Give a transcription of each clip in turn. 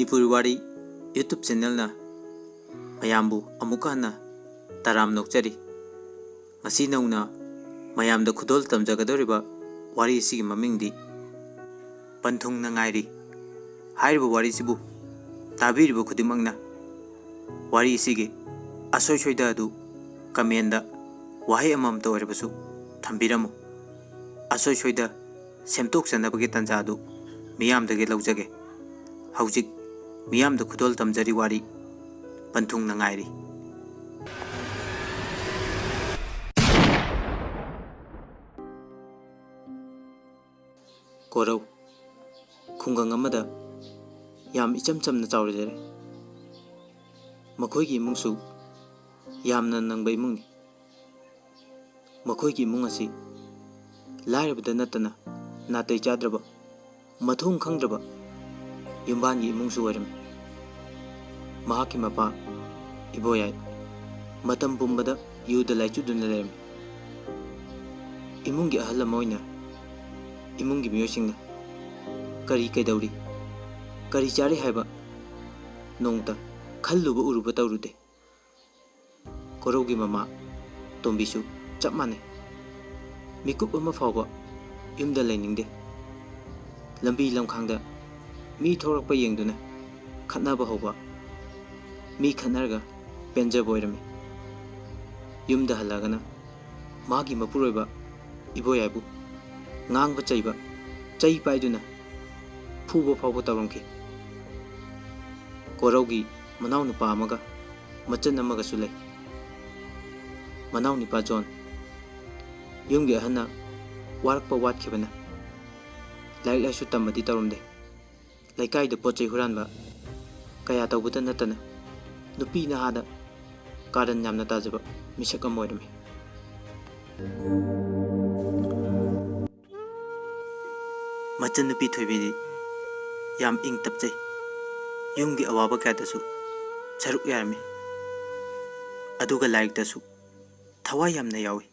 ꯃꯅꯤꯄꯨꯔ ꯋꯥꯔꯤ ꯌꯨꯇꯨꯕ ꯆꯦꯅꯦꯜꯅ ꯃꯌꯥꯝꯕꯨ ꯑꯃꯨꯛ ꯍꯟꯅ ꯇꯔꯥꯝ ꯅꯣꯛꯆꯔꯤ꯫ ꯉꯁꯤ ꯅꯧꯅ ꯃꯌꯥꯝꯗ ꯈꯨꯗꯣꯜ ꯇꯝꯖꯒꯗꯧꯔꯤꯕ ꯋꯥꯔꯤ ꯑꯁꯤꯒꯤ ꯃꯃꯤꯡꯗꯤ ꯄꯟꯊꯨꯡꯅ ꯉꯥꯏꯔꯤ꯫ ꯍꯥꯏꯔꯤꯕ ꯋꯥꯔꯤꯁꯤꯕꯨ ꯇꯥꯕꯤꯔꯤꯕ ꯈꯨꯗꯤꯡꯃꯛꯅ ꯋꯥꯔꯤ ꯑꯁꯤꯒꯤ ꯑꯁꯣꯏ ꯁꯣꯏꯗ ꯑꯗꯨ ꯀꯃꯦꯟꯗ ꯋꯥꯍꯩ ꯑꯃꯃꯝꯇ ꯑꯣꯏꯔꯕꯁꯨ ꯊꯝꯕꯤꯔꯝꯃꯨ꯫ ꯑꯁꯣꯏ ꯁꯣꯏꯗ ꯁꯦꯝꯗꯣꯛꯆꯅꯕꯒꯤ ꯇꯥꯟꯖꯥ ꯑꯗꯨ ꯃꯤꯌꯥꯝꯗꯒꯤ ꯂꯧꯖꯒꯦ꯫ ꯍꯧꯖꯤꯛ ꯃꯤꯌꯥꯝꯗ ꯈꯨꯗꯣꯜ ꯇꯝꯖꯔꯤ ꯋꯥꯔꯤ ꯄꯟꯊꯨꯡꯅ ꯉꯥꯏꯔꯤ꯫ ꯀꯣꯔꯧ ꯈꯨꯡꯒꯪ ꯑꯃꯗ ꯌꯥꯝ ꯏꯆꯝ ꯆꯝꯅ ꯆꯥꯎꯔꯖꯔꯦ꯫ ꯃꯈꯣꯏꯒꯤ ꯏꯃꯨꯡꯁꯨ ꯌꯥꯝꯅ ꯅꯪꯕ ꯏꯃꯨꯡꯅꯤ꯫ ꯃꯈꯣꯏꯒꯤ ꯏꯃꯨꯡ ꯑꯁꯤ ꯂꯥꯏꯔꯕꯗ ꯅꯠꯇꯅ ꯅꯥꯇꯩ ꯆꯥꯗ꯭ꯔꯕ ꯃꯊꯣꯡ ꯈꯪꯗ꯭ꯔꯕ ꯌꯨꯝꯕꯥꯟꯒꯤ ꯏꯃꯨꯡꯁꯨ ꯑꯣꯏꯔꯝꯃꯤ꯫ ꯃꯍꯥꯛꯀꯤ ꯃꯄꯥ ꯏꯕꯣꯌꯥꯏ ꯃꯇꯝ ꯄꯨꯝꯕꯗ ꯌꯨꯗ ꯂꯥꯏꯆꯨꯗꯨꯅ ꯂꯩꯔꯝꯃꯤ꯫ ꯏꯃꯨꯡꯒꯤ ꯑꯍꯜ ꯑꯃ ꯑꯣꯏꯅ इमुंगी मियोसिंगना करी कैदौरी करी चारे हाइबा नोंता खल्लुबा उरुबा तौरुदे। कोरौगी ममा तोंबीसु चप माने मिकुप अमा फावबा युमदा लैनिंगदे। लंबी लमखांगदा मी थोरकपा येंगदुना खतनाबा हौबा मी खतनरगा पेंजब ओइरमे। युमदा हल्लागना मागी मपुरोइबा इबोयाइबु ngang chaiba chai paiduna fuba fawba tawramki। कोरौगी मनाव नुपा अमगा मचन अमगासु लै। मनाव निपा जोन युमगी अहन्ना वारकपा वाटखिबना लाइक लाइसु तम्मदि तवरमदे। लैकाइदा पोचै हुरानबा कया तौबदा नतना नुपी नहादा कारन यामना ताजबा मिसक अम ओइरमे। मचन नुपी थोइबीदी याम इंग तपचै युमगी अवाबा कयादसु सरुक यारमी। अदुगा लाइरिकदसु थवाई यामना यावी।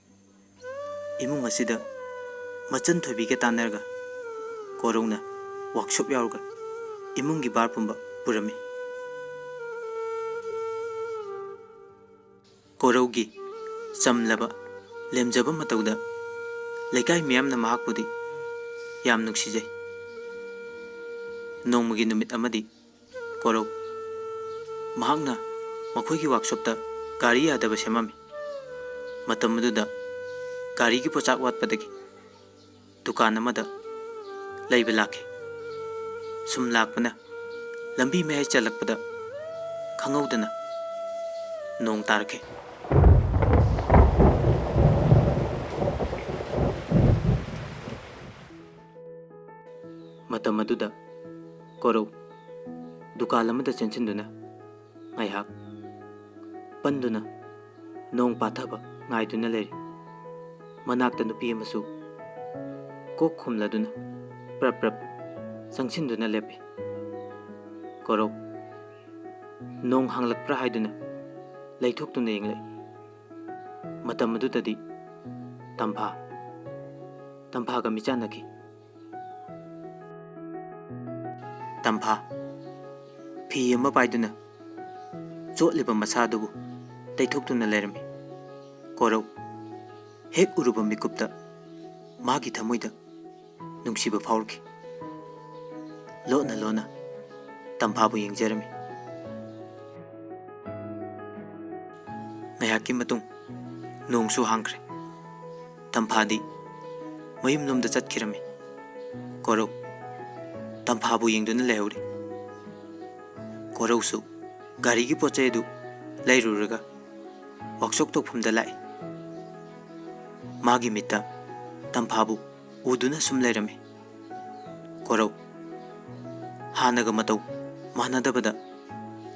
इमुंग असिदा मचन थोइबीगे तानरगा कोरौना वर्कशॉप यावरगा इमुंगी बार पुंबा पुरमी। कोरौगी चमलबा लेमजबा मतौदा लैकाई मियामना महाकपुदी याम नुक्सिजै। नोंमगी नुमित अमदी कोरौ महाकना मखोइगी वर्कशॉपता गाड़ी यादबा सेमामी। मतम अदुदा गाड़ीगी पोचाक वाटपदगी दुकान अमदा लैबा लाखे। सुम लाकपना लंबी मयाई चलकपदा खंगौदना नोंग तारखे। मतम अदुदा कोरौ दुकान अमदा चेंसिंदुना ngaiha panduna nong pathaba ngaiduna leri। manakta nupi amasu kok khumladuna prap prap sangsinduna lepi। कोरौ नोंग हांगलकप्रा हाइदुना लैथोक्तुना येंगलै। मतम अदुददी तंफागा मिचानखि। तंफा फी अमा पाइदुना चोटलिबा मसादुबु तैथोक्तुना लैरमी। कोरौ हेक उरुबा मिकुप्ता मागी थमोइदा नुंगसिबा फावरखि। लोना लोना तंफाबु येंगजरमी। ngayaki matung nongsu hangkre। तंफादी मयुम लोमदा चटखिरमी। कोरौ तंफाबु येंगदुना लेहौरी। कोरौसु गाड़ीगी पोचै अदु लैरुरगा वर्कशॉप तोफमदा लाई। मागी मित्ता तंफाबु उदुना सुम लैरमी। कोरौ हानगा मतौ मानदबदा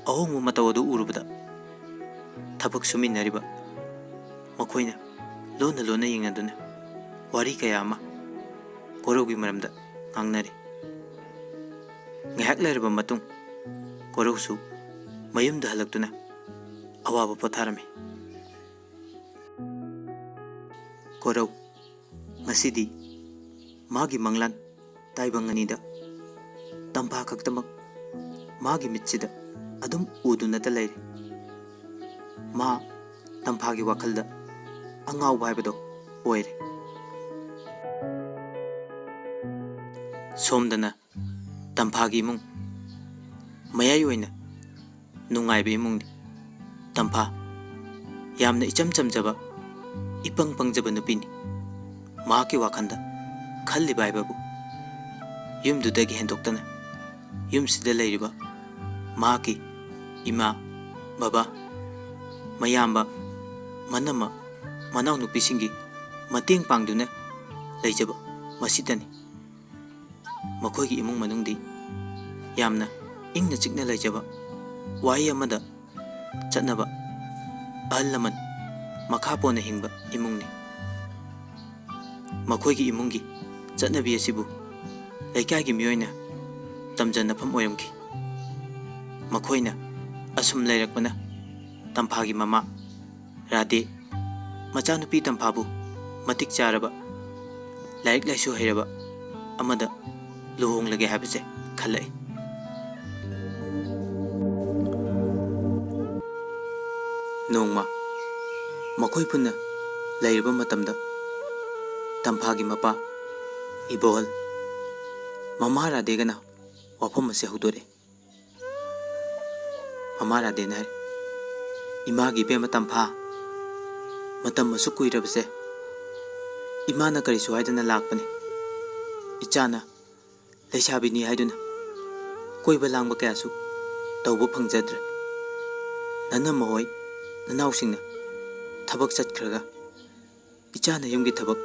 अहोंगबा मतौ अदु उरुबदा थबक सुमिन्नरिबा मखोइना लोना लोना येंगदुना वारी कया अमा कोरौगी मरमदा ngangnari। ngahak lairaba matung कोरौसु मयुमदा हलक्तुना अवाबा पोथारमी। कोरौ ngasiदी मागी मंगलान ताइबंग अनिदा तंफा खक्तमक मागी मित्सिदा अदुम उदुनता लेरे मा तंफागी वाखलदा अंगाव हाइबदो ओइरे सोमदना तंफागी इमुंग मयाई ओइना नुंगाइबे इमुंगनि तंफा यामना इचम चमजबा इपंग पंगजबा नुपिनी माकी वाखंदा खल्लिबा हाइबबु युमदुदगी हेंदोक्तना युमसिदा लेरिबा माकी इमा बाबा मयाम्बा मनमा मनाव नुपिसिंगी मतेंग पांगदुना लेजबा मसिदनी मखोइगी इमुंग मनुंगदी यामना इंगना चिकना लेजबा वाई अमदा चटनबा अहल लमन मखा पोना हिंगबा इमुंगनी मखोइगी इमुंगी चटनबी असिबु लेकाइगी मियोइना तमजनफम ओयमकी मखोइना असुम लेरकपना तंफागी ममा राधे मचानुपी तंफाबु मतिक चारबा लाइक लाइसु हैरबा अमदा लुहोंग लगे हाबसे खल्लै नोंमा मखोइ पुन्ना लेरबा मतमदा तंफागी मपा इबोल ममा राधेगना वाफम से हुदोरे ममा राधेना है इमागी बेमा तंफा मतम मसु कुइरबसे इमाना करिसु हाइदना लाकपने इचाना लेसाबिनी हाइदुना कोइबा लांगबा कयासु तौबा फंगजद्रे नन्ना महोय ननाउसिंगना थबक चटखरगा इचाना युमगी थबक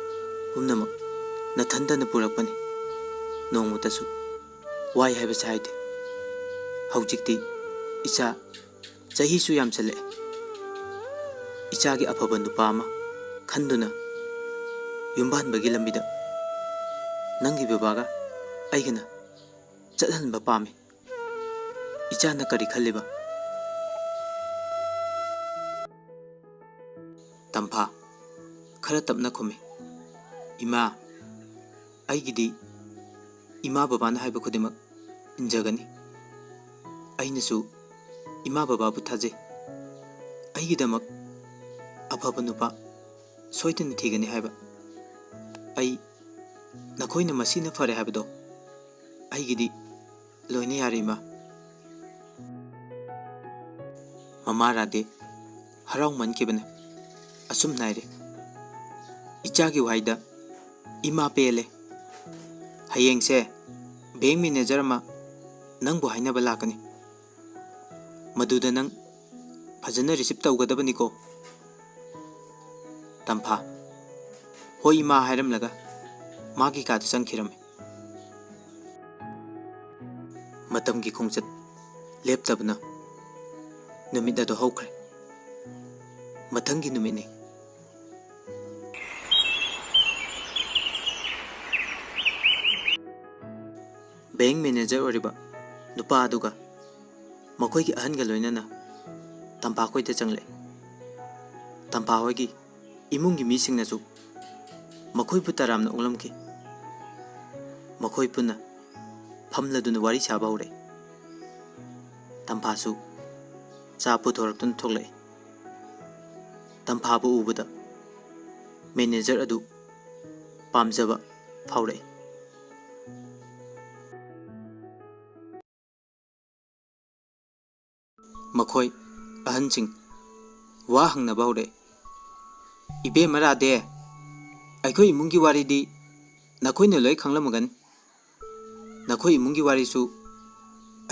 पुमनमक नथंदना पुरकपने नोंमुतसु वाई हाइबसे हाइदे हौजिक्ति इचा चहीसु यामचले इचागी अफबा नुपा अमा खंदुना युमबानबगी लंबिदा नंगी बेबागा अइगना चटहनबा पामे इचाना करी खल्लिबा तंफा खरा तपना खुमे इमा अइगिदी इमा बाबाना हाइबा खुदिमक इंजगनी अइनसु इमा बाबाबु थाजे अइगिदमक अफबा नुपा सोइदन थिगनी हाइबा अइ नखोइना मसीना फरे हाइबदो अइगिदी लोइने यारिमा ममा राधे हराउ मनकिबने असुम नाइरे इचागी वाइदा इमा पेले हयेंग से बैंक मैनेजर मा नंगबु हाइनबा लाकनी मदुदा नंग फजना रिसीव तौगदबनिको तंफा होई इमा हाइरम लगा मागी काद संखिरमे मतम की खोंचत लेपतबना नुमित अदो हौख्रे मथंगी नुमितनी बैंक मैनेजर ओरिबा नुपा अदुगा मखोइगी अहनगा लोइनना तंफा खोइते चंगले तंफा होइगी इमुंगी मीसिंगनासु मखोइ पुतारामना उंगलमकी मखोइ पुन्ना फमलदुना वारी साबा हौरे तंफासु चा पुथोरक्तुन थोक्ले तंफाबु उबदा मैनेजर अदु पामजबा फाउरे मखोइ अहनसिंग वा हंगनबा हौरे इबे मरादे अखोइ इमुंगी वारीदी नखोइना लोइ खंगलमगन नखोइ इमुंगी वारीसु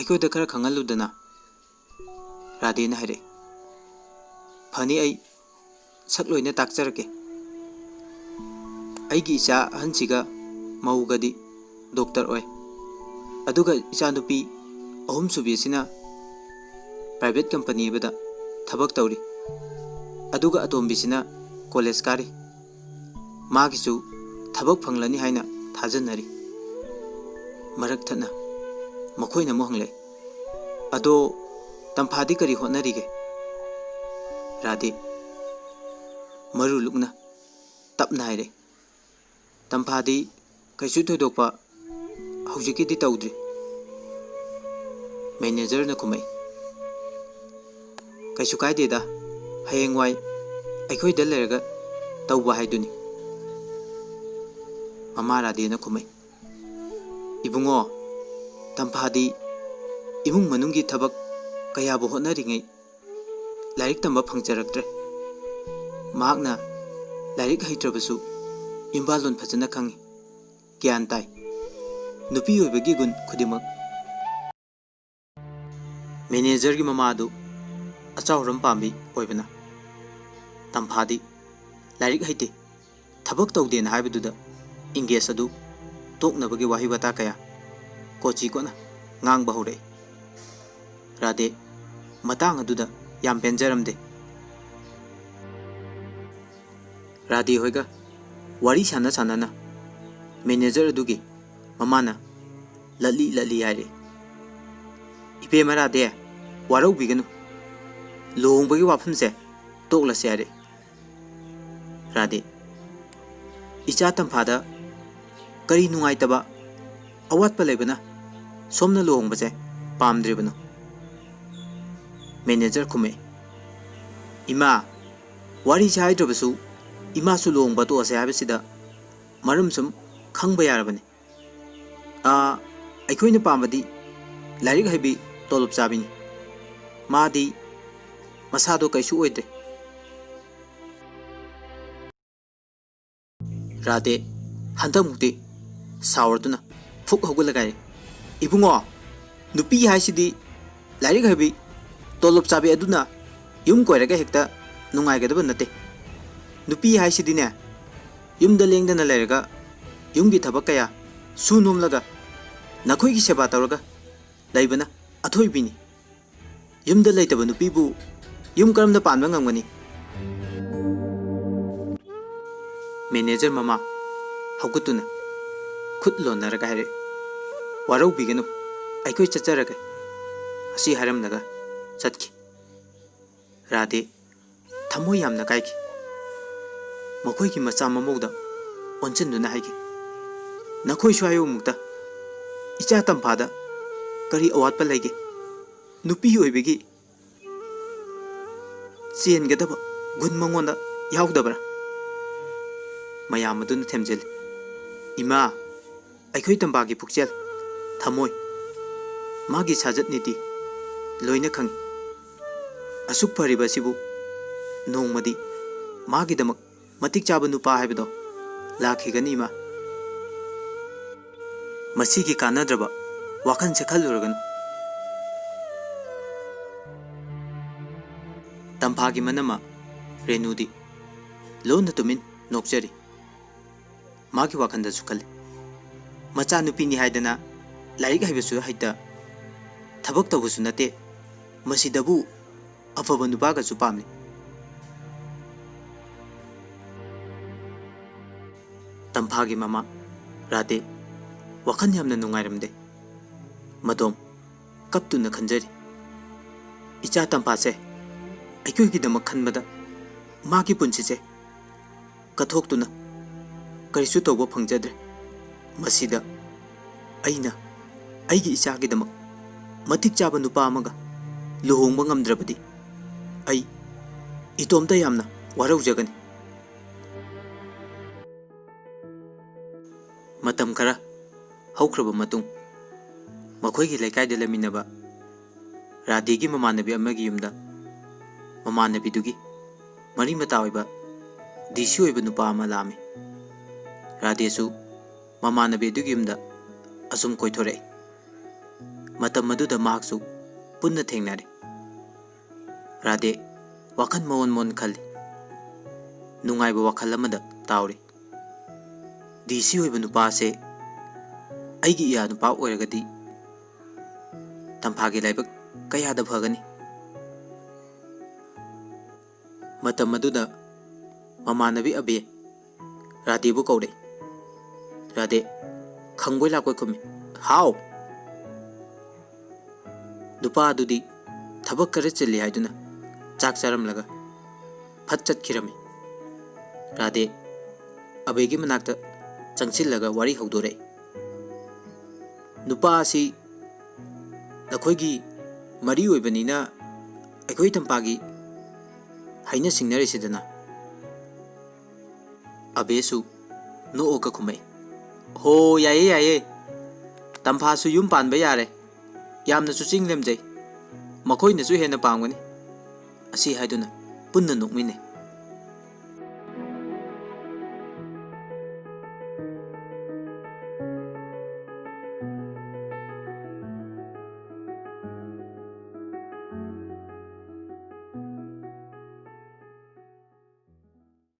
अखोइदा खरा खंगलुदना राधेना हाइरे फनी अइ सकलोइना ताकचरके अइगी इचा अहनसिगा मौगदी डॉक्टर ओय अदुगा इचा नुपी अहुम सुबीसिना प्राइवेट कंपनी बदा थबक तौरी अदुगा अतोम्बिसिना कॉलेज कारी मागिसु थबक फंगलनी हाइना थाजनरी मरक थना मखोइना मोहंगले अदो तंफादी करी होनरीगे राधे मरु लुकना तपना हाइरे तंफादी कैसु थोदोकपा हौजिकिदी तौद्री मैनेजर खुमै कैसु कायदेदा हयेंवाई अखोइदा लेरगा तौबा हाइदुनी mama राधेना Khumai Ibungo तंफादी इमुंग मनुंगी थबक कयाबु होनरिङै lyric तंबा फंगजरक्त्रे महाकना lyric हैत्रबसु इम्बालोन फजना खंगी ज्ञान ताई नुपी होइबगी गुण खुदिमक मैनेजर की ममादु अचाउरम पाम्बी होइबना तंफादी लाइरिक हैते थबक तौदेना हाइबदुदा इंगेस अदु तोकनबगी वाहि बता कया कोची कोना ngang bahore rade matang aduda yam penjaramde rade hoiga wari sana sana na manager adugi mamana lali aire ipe marade warau biganu long bagi wafam se tokla se aire rade icha tamphada kari nungai taba awat pa lebana सोमना लोंग बचे पामद्रिबनो manager खुमे इमा वारी चाइद्रबसु इमा सु लोंग बतो असे हाबसिदा मरम सुम खंगबा यारबने अखोइना पामबदी lyric हैबी तोलब चाबिनी मादी मसादो कैसु ओइदे राधे हंतमुक्ति सावरदुना फुक हौगलगाय इबुंगो नुपी हाइसिदी लाइरिक हैबी तोलब चाबी अदुना युम कोइरगा हेक्ता नुंगाइगदब नते नुपी हाइसिदीने युमदा लेंगदना लेरगा युमगी थबक कया सुनोमलगा नखोइगी सेवा तौरगा लैबना अथोइबिनी युमदा लैतब नुपीबु yum करमदा Panba ngamgani manager mama हौगुतुना खुद लोनरगा हारे वारौ बिगनु अखोइ चचरगे असी हरमनगा चतखि राधे थमो यामना काइखि मखोइगी मचा ममौदा ओनचन्दुना हाइखि नखोइ स्वायो मुक्ता इचा तंफादा करी अवातपा लैगे नुपी ओइबेगी चेनगदब गुन मंगोंदा याउदबरा मयाम अदुना थेमजेल इमा अखोइ तंबागी पुक्चेल थमोय मागी साजत नीति लोइना खंगी असुक फरिबसिबु नोंमदी मागी दमक मतिक चाब नुपा हाइबदो लाखिगनी मा मसीगी कानद्रब वाखन से खलुरगन तंफागी मनमा रेनुदी लोन तुमिन नोकचरी मागी वाखंदा सुखल मचा नुपीनी हाइदना लाइरिक हैबसु हैता थबक तबसु नते मसिदबु अफब नुपागसु पामि तंफागी ममा राधे वखन यामना नुंगाइरमदे मदोम कपतुना खंजरी इचा तंफासे अखोइगी दमक खनबदा मागी पुंसिसे कथोक्तुना करिसु तौबा फंगजद्रे मसिदा अइना अइगी इचागिदमक मतिक चाब नुपा अमगा लुहोंबा ngamद्रबदी अइ इतोमता यामना वारौजगनी मतम खरा हौख्रब मतुंग मखोइगी लेकाइदा लेमिनबा राधेगी ममानबी अमगी युमदा ममानबीदुगी मरी मता ओइबा दिसी ओइबा नुपा अमा लामी राधेसु ममानबीदुगी युमदा असुम कोइथोरे मतम मदुदा माहकसु पुन्ना थेंगनारे राधे वाखन मोन मोन खली नुंगाइबा वाखल अमदा ताउरी दिसी ओइबा नुपासे अइगी इया नुपा ओइरगदी तंफागी लाइबक कयादा फगनी मतम मदुदा ममानबी अबे राधेबु कौरे राधे खंगोइ लाकोइ खुमी हाउ नुपा अदुदी थबक करे चली हाइदुना चाक चारमलगा फत चतखिरमी राधे अबेगी मनाक्ता चंगसिलगा वारी हौदोरे नुपा असी नखोइगी ꯃꯔꯤ ꯑꯣꯏꯕꯅꯤꯅ ꯑꯩꯈꯣꯏ ꯇꯝꯄꯥꯛꯒꯤ ꯍꯩꯅ ꯁꯤꯡꯅꯔꯤꯁꯤꯗꯅ꯫ ꯑꯕꯦꯁꯨ ꯅꯣꯛꯑꯒ ꯈꯨꯝꯃꯛꯏ꯫ ꯍꯣ ꯌꯥꯏꯌꯦ ꯌꯥꯏꯌꯦ, ꯇꯝꯐꯥꯁꯨ ꯌꯨꯝ ꯄꯥꯟꯕ ꯌꯥꯔꯦ, ꯌꯥꯝꯅꯁꯨ ꯆꯤꯡ ꯂꯦꯝꯖꯩ, ꯃꯈꯣꯏꯅꯁꯨ ꯍꯦꯟꯅ ꯄꯥꯝꯒꯅꯤ꯫ ꯑꯁꯤ ꯍꯥꯏꯗꯨꯅ ꯄꯨꯟꯅ ꯅꯣꯛꯃꯤꯟꯅꯩ꯫